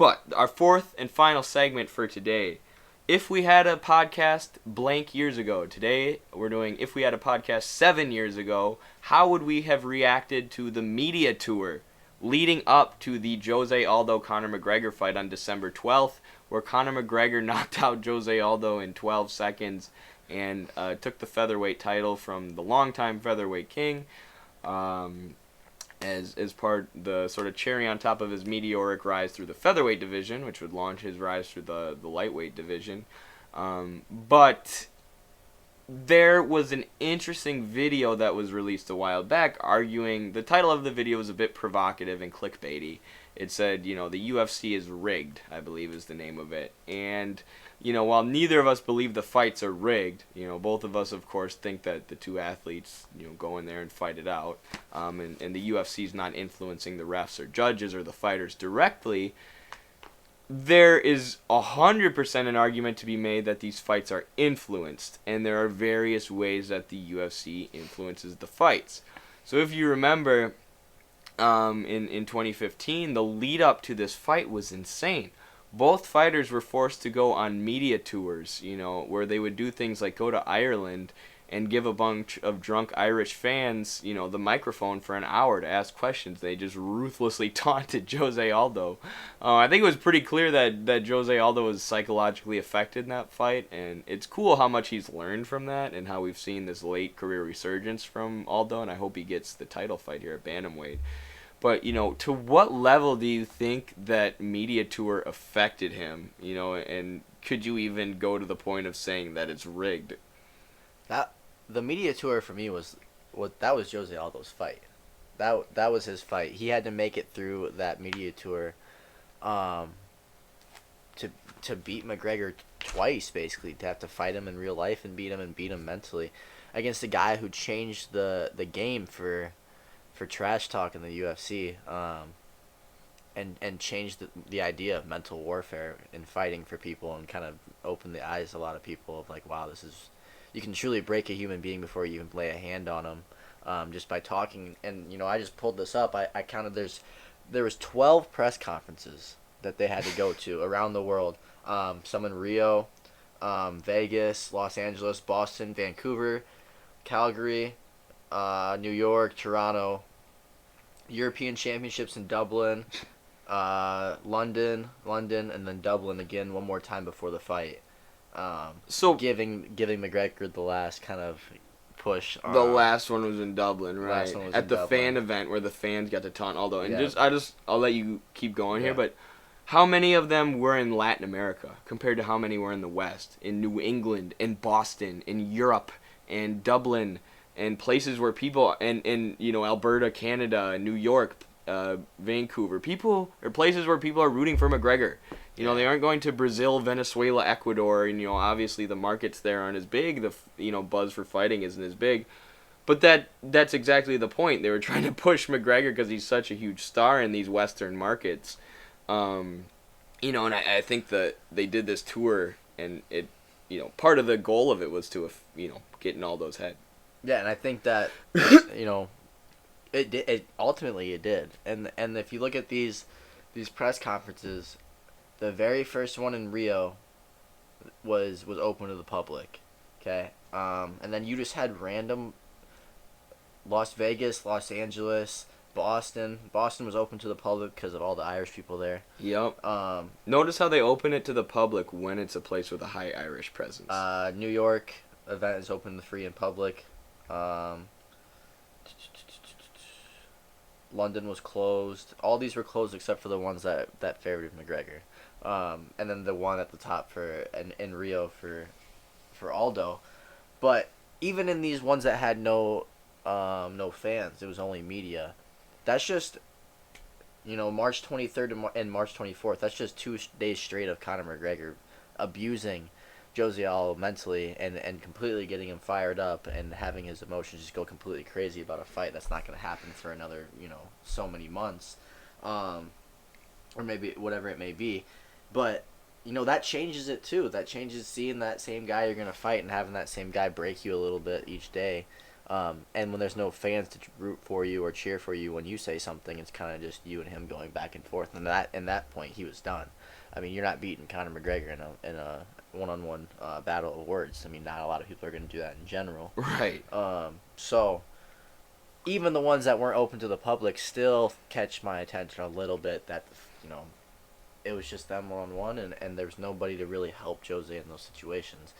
But our fourth and final segment for today. If we had a podcast blank years ago, today we're doing if we had a podcast 7 years ago, how would we have reacted to the media tour leading up to the Jose Aldo Conor McGregor fight on December 12th, where Conor McGregor knocked out Jose Aldo in 12 seconds and took the featherweight title from the longtime featherweight king. As part the sort of cherry on top of his meteoric rise through the featherweight division, which would launch his rise through the lightweight division. But there was an interesting video that was released a while back arguing the title of the video was a bit provocative and clickbaity. It said, the UFC is rigged, I believe is the name of it. And, while neither of us believe the fights are rigged, both of us, of course, think that the two athletes, go in there and fight it out. And the UFC is not influencing the refs or judges or the fighters directly. There is 100% an argument to be made that these fights are influenced. And there are various ways that the UFC influences the fights. So if you remember, in 2015, the lead up to this fight was insane. Both fighters were forced to go on media tours, where they would do things like go to Ireland and give a bunch of drunk Irish fans, the microphone for an hour to ask questions. They just ruthlessly taunted Jose Aldo. I think it was pretty clear that Jose Aldo was psychologically affected in that fight, and it's cool how much he's learned from that and how we've seen this late career resurgence from Aldo, and I hope he gets the title fight here at bantamweight. But, to what level do you think that media tour affected him, and could you even go to the point of saying that it's rigged? The media tour for me was Jose Aldo's fight. That was his fight. He had to make it through that media tour to beat McGregor twice, basically, to have to fight him in real life and beat him mentally against a guy who changed the game for trash talk in the UFC, and changed the idea of mental warfare and fighting for people, and kind of opened the eyes of a lot of people of like, wow, you can truly break a human being before you even lay a hand on them, just by talking. And I just pulled this up. I counted. There was 12 press conferences that they had to go to around the world. Some in Rio, Vegas, Los Angeles, Boston, Vancouver, Calgary, New York, Toronto, European Championships in Dublin, London, and then Dublin again one more time before the fight. So giving McGregor the last kind of push. The last one was in Dublin, right? At the Dublin. fan event where the fans got to taunt Aldo. And Yeah. I'll let you keep going here, but how many of them were in Latin America compared to how many were in the West, in New England, in Boston, in Europe, in Dublin, and places where people, and Alberta, Canada, New York, Vancouver, places where people are rooting for McGregor. They aren't going to Brazil, Venezuela, Ecuador, and obviously the markets there aren't as big. The buzz for fighting isn't as big, but that's exactly the point. They were trying to push McGregor because he's such a huge star in these Western markets. And I think that they did this tour, and it, part of the goal of it was to, get in Aldo's head. Yeah, and I think that it ultimately it did. And if you look at these press conferences, the very first one in Rio was open to the public, okay? And then you just had random Las Vegas, Los Angeles, Boston. Boston was open to the public because of all the Irish people there. Yep. Notice how they open it to the public when it's a place with a high Irish presence. New York event is open to free in public. London was closed. All these were closed except for the ones that favored McGregor. And then the one at the top in Rio for Aldo. But even in these ones that had no fans, it was only media. That's just, March 23rd and March 24th. That's just 2 days straight of Conor McGregor abusing Jose Aldo mentally and completely getting him fired up and having his emotions just go completely crazy about a fight that's not going to happen for another, so many months, or maybe whatever it may be. But, that changes it too. That changes seeing that same guy you're going to fight and having that same guy break you a little bit each day. And when there's no fans to root for you or cheer for you when you say something, it's kind of just you and him going back and forth. And in that point, he was done. I mean, you're not beating Conor McGregor in a one-on-one battle of words. I mean, not a lot of people are going to do that in general. Right. So even the ones that weren't open to the public still catch my attention a little bit. That it was just them one-on-one, and there's nobody to really help Jose in those situations.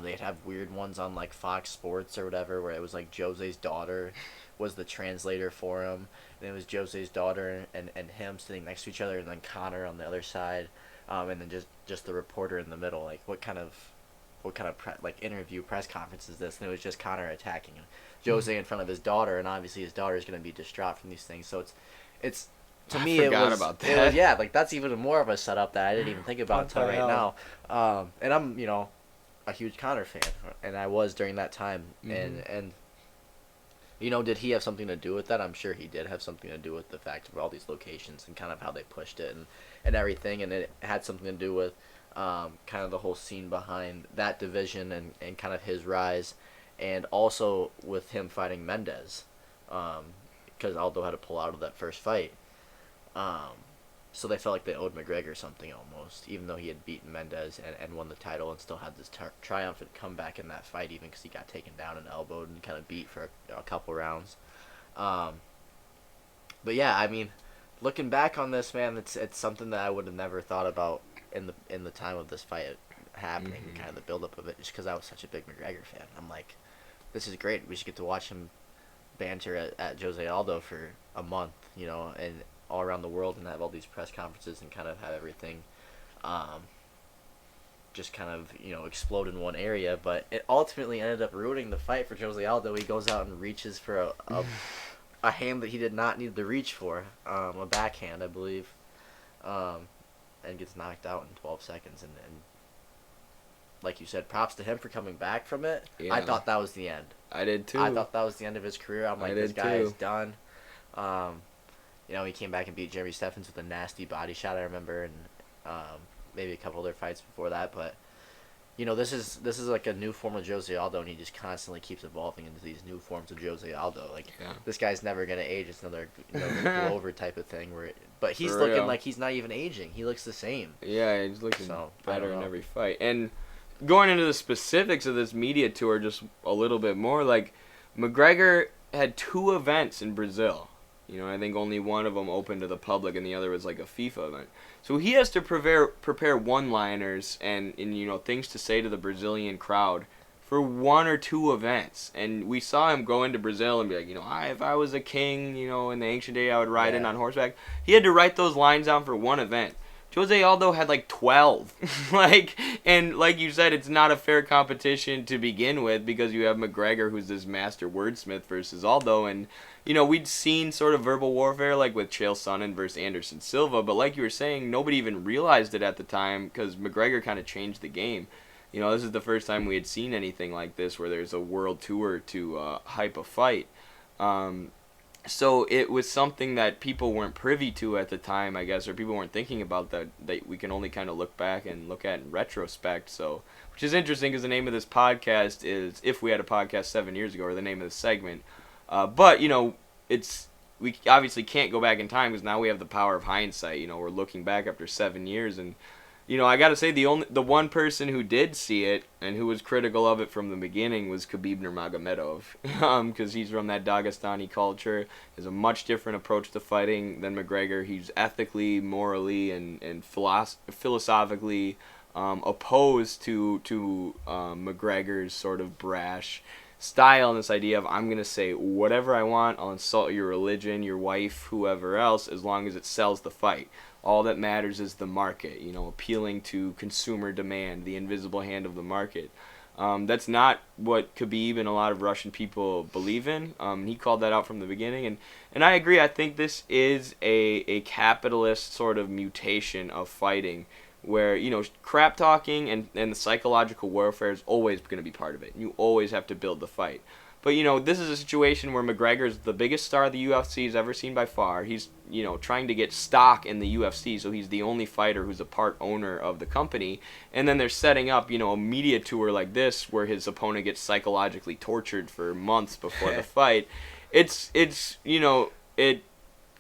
They'd have weird ones on like Fox Sports or whatever, where it was like Jose's daughter was the translator for him, and it was Jose's daughter and him sitting next to each other, and then Conor on the other side, and then just the reporter in the middle. Like what kind of interview press conference is this? And it was just Conor attacking Jose in front of his daughter, and obviously his daughter is going to be distraught from these things. So it's to me it was about that. yeah, like that's even more of a setup that I didn't even think about until right now. And I'm a huge Conor fan, and I was during that time, and did he have something to do with that? I'm sure he did have something to do with the fact of all these locations and kind of how they pushed it and everything, and it had something to do with kind of the whole scene behind that division and kind of his rise, and also with him fighting Mendez, because Aldo had to pull out of that first fight. So they felt like they owed McGregor something almost, even though he had beaten Mendez and won the title and still had this triumphant comeback in that fight, even because he got taken down and elbowed and kind of beat for a couple rounds. But yeah, I mean, looking back on this, man, it's something that I would have never thought about in the time of this fight happening, kind of the buildup of it, just because I was such a big McGregor fan. I'm like, this is great. We should get to watch him banter at Jose Aldo for a month, and all around the world, and have all these press conferences and kind of have everything just kind of explode in one area. But it ultimately ended up ruining the fight for Jose Aldo. He goes out and reaches for a hand that he did not need to reach for, a backhand, I believe, and gets knocked out in 12 seconds. And like you said, props to him for coming back from it. Yeah. I thought that was the end. I did too. I thought that was the end of his career. I'm like, this guy is done. He came back and beat Jeremy Stephens with a nasty body shot, I remember, and maybe a couple other fights before that. But this is like a new form of Jose Aldo, and he just constantly keeps evolving into these new forms of Jose Aldo. Like this guy's never gonna age. It's another blow over type of thing. But he's looking like he's not even aging. He looks the same. Yeah, he's looking better in every fight. And going into the specifics of this media tour just a little bit more, like McGregor had 2 events in Brazil. I think only one of them open to the public, and the other was like a FIFA event. So he has to prepare one-liners and things to say to the Brazilian crowd for 1 or 2 events. And we saw him go into Brazil and be like, if I was a king, in the ancient day, I would ride in on horseback. He had to write those lines down for 1 event. Jose Aldo had like 12. And like you said, it's not a fair competition to begin with, because you have McGregor, who's this master wordsmith, versus Aldo. And we'd seen sort of verbal warfare like with Chael Sonnen versus Anderson Silva, but like you were saying, nobody even realized it at the time, because McGregor kind of changed the game. This is the first time we had seen anything like this, where there's a world tour to hype a fight. So it was something that people weren't privy to at the time, I guess, or people weren't thinking about, that we can only kind of look back and look at in retrospect. So, which is interesting, because the name of this podcast is If We Had a Podcast 7 Years Ago, or the name of the segment. But we obviously can't go back in time, because now we have the power of hindsight. We're looking back after 7 years, and I gotta say, the one person who did see it and who was critical of it from the beginning was Khabib Nurmagomedov, because he's from that Dagestani culture, has a much different approach to fighting than McGregor. He's ethically, morally, and philosophically opposed to McGregor's sort of brash style, and this idea of, I'm going to say whatever I want, I'll insult your religion, your wife, whoever else, as long as it sells the fight. All that matters is the market, appealing to consumer demand, the invisible hand of the market. That's not what Khabib and a lot of Russian people believe in. He called that out from the beginning, and I agree. I think this is a capitalist sort of mutation of fighting, where crap talking and the psychological warfare is always going to be part of it. You always have to build the fight. But, this is a situation where McGregor's the biggest star the UFC has ever seen by far. He's, trying to get stock in the UFC, so he's the only fighter who's a part owner of the company. And then they're setting up, a media tour like this where his opponent gets psychologically tortured for months before the fight. It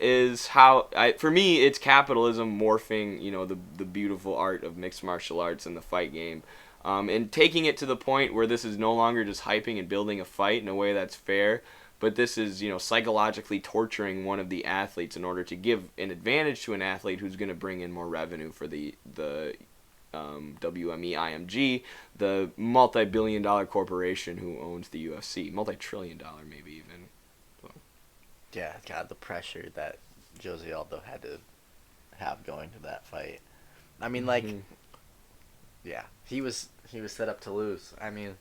is for me, it's capitalism morphing, the beautiful art of mixed martial arts in the fight game. And taking it to the point where this is no longer just hyping and building a fight in a way that's fair, but this is, psychologically torturing one of the athletes in order to give an advantage to an athlete who's going to bring in more revenue for the WME IMG, the multi-billion-dollar corporation who owns the UFC, multi-trillion-dollar maybe even. So. Yeah, God, the pressure that José Aldo had to have going to that fight. I mean, like, yeah, he was set up to lose. I mean,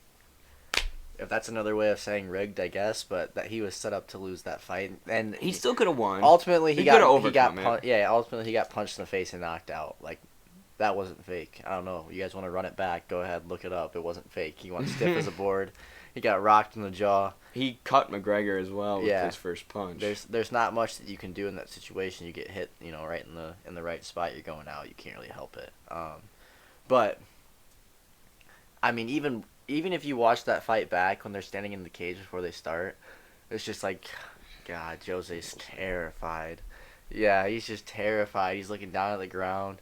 if that's another way of saying rigged, I guess, but that he was set up to lose that fight, and he still could have won. Ultimately, he got ultimately he got punched in the face and knocked out. Like, that wasn't fake. I don't know. You guys want to run it back? Go ahead, look it up. It wasn't fake. He went stiff as a board. He got rocked in the jaw. He cut McGregor as well with his first punch. There's not much that you can do in that situation. You get hit, right in the right spot. You're going out. You can't really help it. But I mean, even if you watch that fight back when they're standing in the cage before they start, it's just like, God, José's terrified. Yeah, he's just terrified. He's looking down at the ground.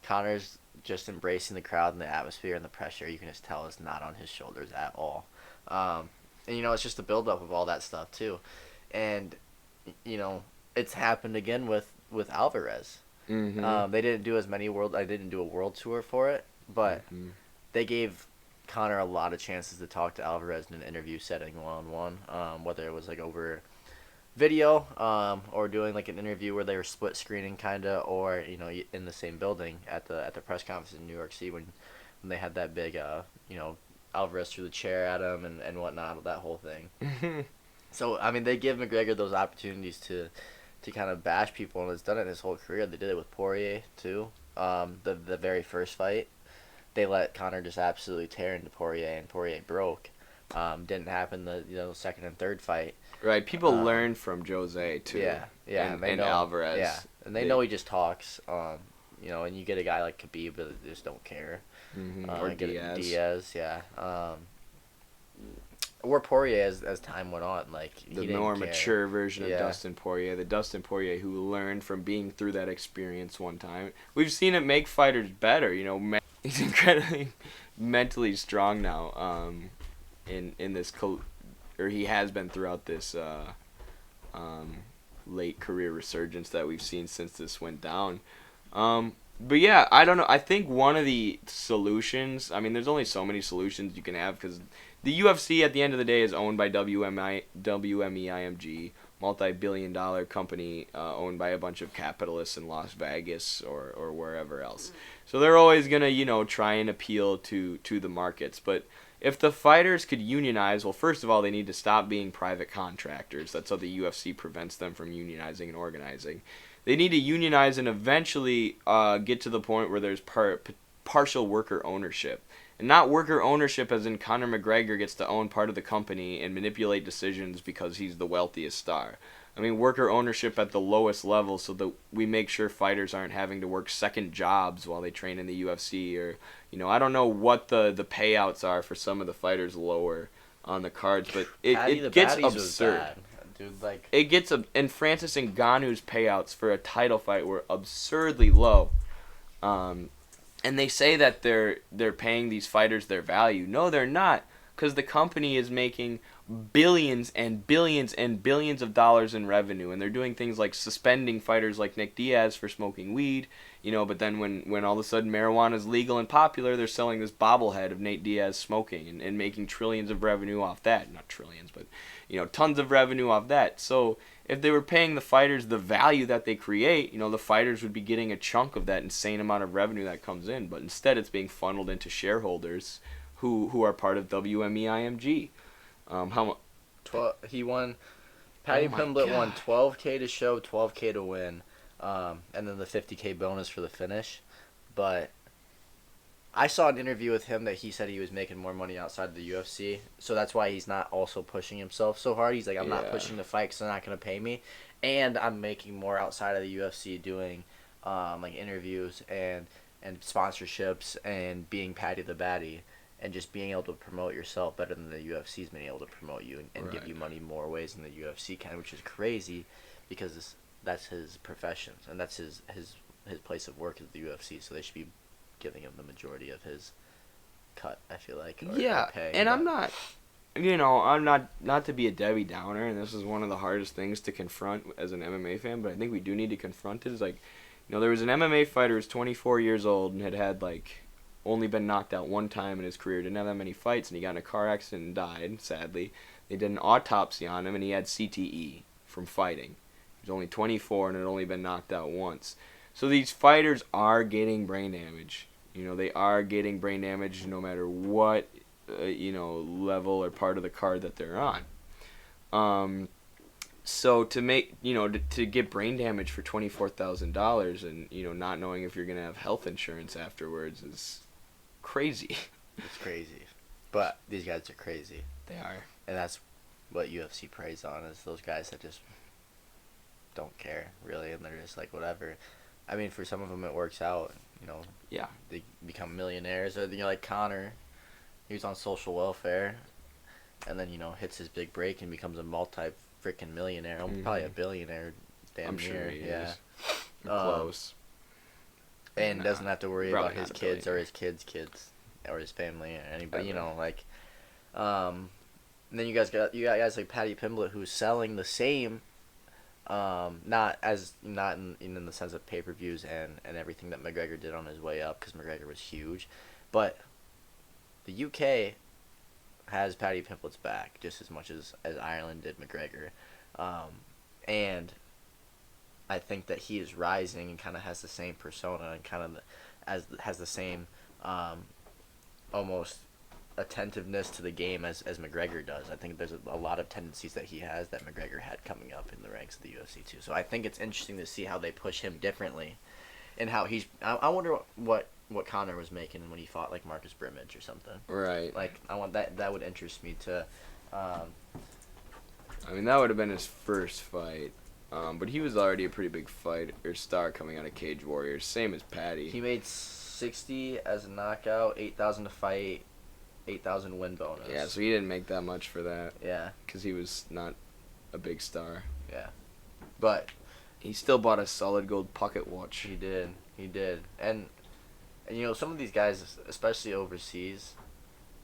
Conor's just embracing the crowd and the atmosphere and the pressure. You can just tell it's not on his shoulders at all. And it's just the buildup of all that stuff too. And it's happened again with Alvarez. Mm-hmm. They didn't do as many I didn't do a world tour for it, but they gave Conor a lot of chances to talk to Alvarez in an interview setting one-on-one, whether it was like over video or doing like an interview where they were split screening kind of, or in the same building at the press conference in New York City when they had that big Alvarez threw the chair at him and whatnot, that whole thing. So I mean, they give McGregor those opportunities to kind of bash people, and has done it his whole career. They did it with Poirier too. The very first fight, they let Conor just absolutely tear into Poirier, and Poirier broke. Didn't happen the second and third fight. Right, people learn from Jose too. Yeah, and Alvarez. Yeah, and they know he just talks. And you get a guy like Khabib that just don't care. Or Diaz. Yeah. Or Poirier as time went on, like the more mature version of Dustin Poirier, the Dustin Poirier who learned from being through that experience one time. We've seen it make fighters better. He's incredibly mentally strong now. In this or he has been throughout this late career resurgence that we've seen since this went down. But yeah, I don't know. I think one of the solutions, I mean, there's only so many solutions you can have because the UFC at the end of the day is owned by WME IMG, multi-billion-dollar company owned by a bunch of capitalists in Las Vegas or wherever else. So they're always going to, try and appeal to the markets. But if the fighters could unionize, well, first of all, they need to stop being private contractors. That's how the UFC prevents them from unionizing and organizing. They need to unionize and eventually get to the point where there's partial worker ownership. And not worker ownership as in Conor McGregor gets to own part of the company and manipulate decisions because he's the wealthiest star. I mean, worker ownership at the lowest level so that we make sure fighters aren't having to work second jobs while they train in the UFC. Or, I don't know what the payouts are for some of the fighters lower on the cards, but it gets absurd. Dude, like, it gets and Francis Ngannou's payouts for a title fight were absurdly low. And they say that they're paying these fighters their value. No, they're not, because the company is making billions and billions and billions of dollars in revenue, and they're doing things like suspending fighters like Nick Diaz for smoking weed, but then when all of a sudden marijuana is legal and popular, they're selling this bobblehead of Nate Diaz smoking and making trillions of revenue off that. Not trillions, but tons of revenue off that. So if they were paying the fighters the value that they create, the fighters would be getting a chunk of that insane amount of revenue that comes in. But instead, it's being funneled into shareholders who are part of WME IMG. He won. Paddy Pimblett won $12K to show, $12K to win, and then the $50K bonus for the finish. But I saw an interview with him that he said he was making more money outside of the UFC, so that's why he's not also pushing himself so hard. He's like, I'm not pushing the fight because they're not going to pay me, and I'm making more outside of the UFC doing like interviews and sponsorships and being Patty the Batty and just being able to promote yourself better than the UFC's been able to promote you and give you money more ways than the UFC can, which is crazy because that's his profession and that's his place of work is the UFC, so they should be giving him the majority of his cut, I feel like. Or pay, and I'm not, I'm not to be a Debbie Downer, and this is one of the hardest things to confront as an MMA fan, but I think we do need to confront it. Is like, there was an MMA fighter who was 24 years old and had like only been knocked out one time in his career, didn't have that many fights, and he got in a car accident and died, sadly. They did an autopsy on him, and he had CTE from fighting. He was only 24 and had only been knocked out once. So these fighters are getting brain damage. They are getting brain damage no matter what, level or part of the card that they're on. So to make, to get brain damage for $24,000 and, not knowing if you're going to have health insurance afterwards is crazy. It's crazy. But these guys are crazy. They are. And that's what UFC preys on, is those guys that just don't care, really, and they're just like, whatever. I mean, for some of them it works out, Yeah. They become millionaires, or, like Conor, he was on social welfare, and then, hits his big break and becomes a multi-freaking millionaire, probably a billionaire, damn near. Sure he is. Close. And doesn't have to worry about his kids or his kids' kids or his family or anybody, and then you got guys like Paddy Pimblett who's selling the same, not in the sense of pay-per-views and everything that McGregor did on his way up, because McGregor was huge, but the UK has Paddy Pimblett's back just as much as Ireland did McGregor, and I think that he is rising and kind of has the same persona and kind of has the same almost attentiveness to the game as McGregor does. I think there's a lot of tendencies that he has that McGregor had coming up in the ranks of the UFC too. So I think it's interesting to see how they push him differently, and how he's. I wonder what Conor was making when he fought like Marcus Brimage or something. Right. Like I want that would interest me to. I mean, that would have been his first fight. But he was already a pretty big fight or star coming out of Cage Warriors, same as Paddy. He made 60 as a knockout, 8,000 to fight, 8,000 win bonus. Yeah, so he didn't make that much for that. Yeah. Because he was not a big star. Yeah. But he still bought a solid gold pocket watch. He did. And some of these guys, especially overseas,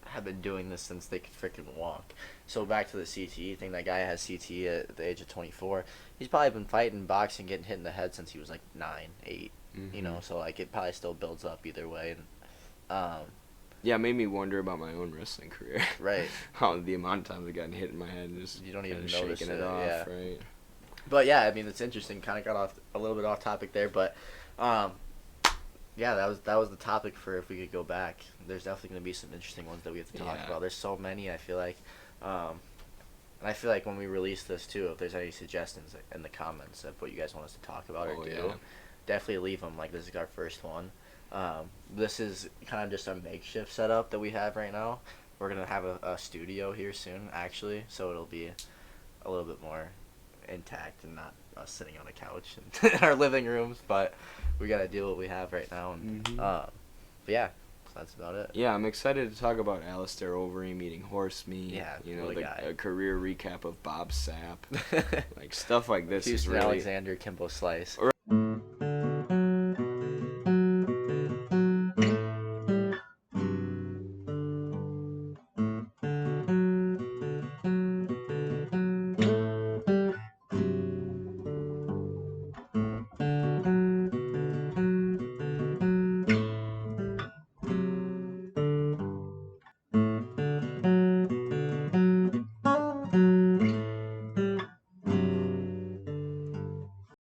have been doing this since they could freaking walk. So back to the CTE thing, that guy has CTE at the age of 24. He's probably been fighting, boxing, getting hit in the head since he was like 9, 8. So like it probably still builds up either way. And yeah, it made me wonder about my own wrestling career. Right. How the amount of times I got hit in my head and just you don't even notice shaking it off, yeah. Right? But yeah, I mean it's interesting. Kind of got off a little bit off topic there, but yeah, that was the topic for if we could go back. There's definitely going to be some interesting ones that we have to talk about. There's so many, I feel like. And I feel like when we release this, too, if there's any suggestions in the comments of what you guys want us to talk about or do, definitely leave them. Like, this is our first one. This is kind of just a makeshift setup that we have right now. We're going to have a studio here soon, actually, so it'll be a little bit more intact and not us sitting on a couch in our living rooms, but we got to deal with what we have right now. And, but yeah, so that's about it. Yeah, I'm excited to talk about Alistair Overeem eating horse meat. Yeah, a career recap of Bob Sapp. Like, stuff like this Houston is really... Alexander, Kimbo Slice.